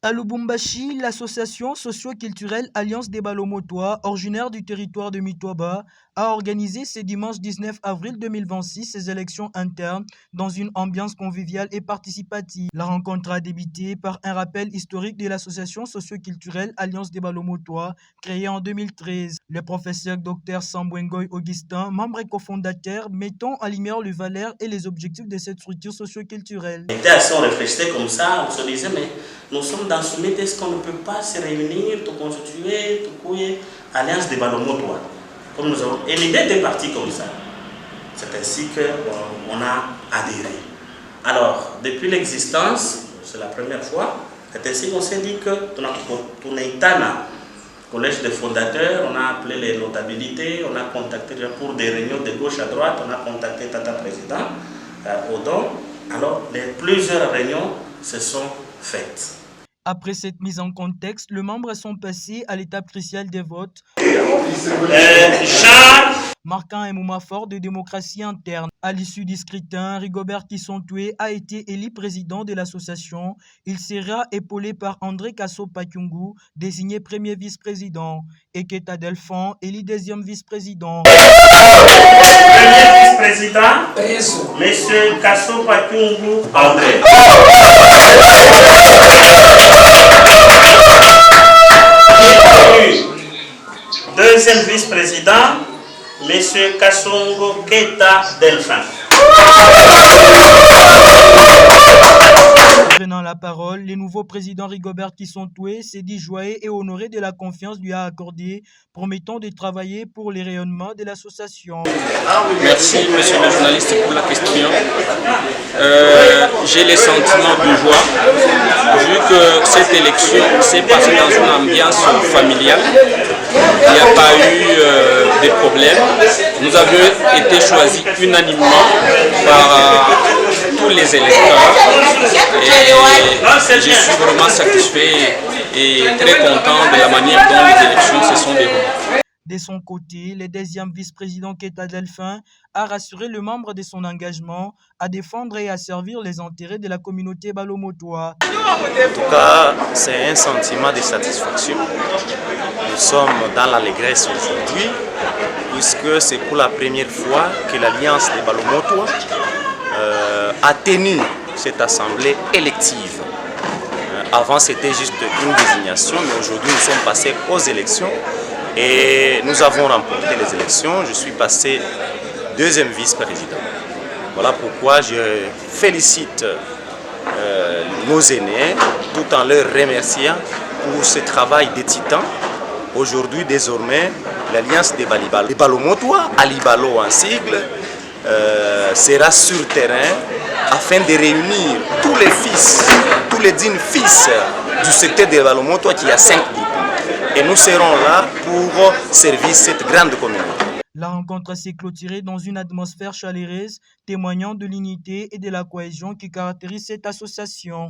À Lubumbashi, l'association socio-culturelle Alliance des Balomotois, originaire du territoire de Mitoaba, a organisé ce dimanche 19 avril 2026 ses élections internes dans une ambiance conviviale et participative. La rencontre a débuté par un rappel historique de l'association socio-culturelle Alliance des Balomotois, créée en 2013. Le professeur Dr Sambwengoy Augustin, membre et cofondateur, mettant en lumière les valeurs et les objectifs de cette structure socio-culturelle. On réfléchissait comme ça, on se disait, mais nous sommes dans ce mythe, est-ce qu'on ne peut pas se réunir, tout constituer, tout couiller, Alliance des Balomotois, comme nous avons. Et l'idée était partie comme ça. C'est ainsi qu'on a adhéré. Alors, depuis l'existence, c'est la première fois, c'est ainsi qu'on s'est dit que Tunaitana, collège des fondateurs, on a appelé les notabilités, on a contacté pour des réunions de gauche à droite, on a contacté Tata Président, Odon. Alors, plusieurs réunions se sont faites. Après cette mise en contexte, les membres sont passés à l'étape cruciale des votes, marquant un moment fort de démocratie interne. À l'issue du scrutin, Rigobert Kissontoué a été élu président de l'association. Il sera épaulé par André Kasso-Pakyungu, désigné premier vice-président, et Keta Delphon, élu deuxième vice-président. Premier vice-président, M. Kasso-Pakyungu André. Deuxième vice-président, M. Kassongo Keta Delphin. Prenant la parole, le nouveau président Rigobert Kissontoué s'est dit joyeux et honoré de la confiance lui a accordée, promettant de travailler pour le rayonnement de l'association. Merci, monsieur le journaliste, pour la question. J'ai les sentiments de joie, vu que cette élection s'est passée dans une ambiance familiale. Il n'y a pas eu de problème. Nous avions été choisis unanimement par tous les électeurs. Et je suis vraiment satisfait et très content de la manière dont les élections se sont déroulées. De son côté, le deuxième vice-président Keta Delphin a rassuré le membre de son engagement à défendre et à servir les intérêts de la communauté balomotois. En tout cas, c'est un sentiment de satisfaction. Nous sommes dans l'allégresse aujourd'hui, puisque c'est pour la première fois que l'Alliance des Balomotois a tenu cette assemblée élective. Avant, c'était juste une désignation, mais aujourd'hui, nous sommes passés aux élections. Et nous avons remporté les élections. Je suis passé deuxième vice-président. Voilà pourquoi je félicite nos aînés tout en leur remerciant pour ce travail des titans. Aujourd'hui, désormais, l'Alliance des Balomotois, Alibalo en sigle, sera sur terrain afin de réunir tous les fils, tous les dignes fils du secteur des Balomotois qui a 5 groupes. Et nous serons là pour servir cette grande communauté. La rencontre s'est clôturée dans une atmosphère chaleureuse, témoignant de l'unité et de la cohésion qui caractérise cette association.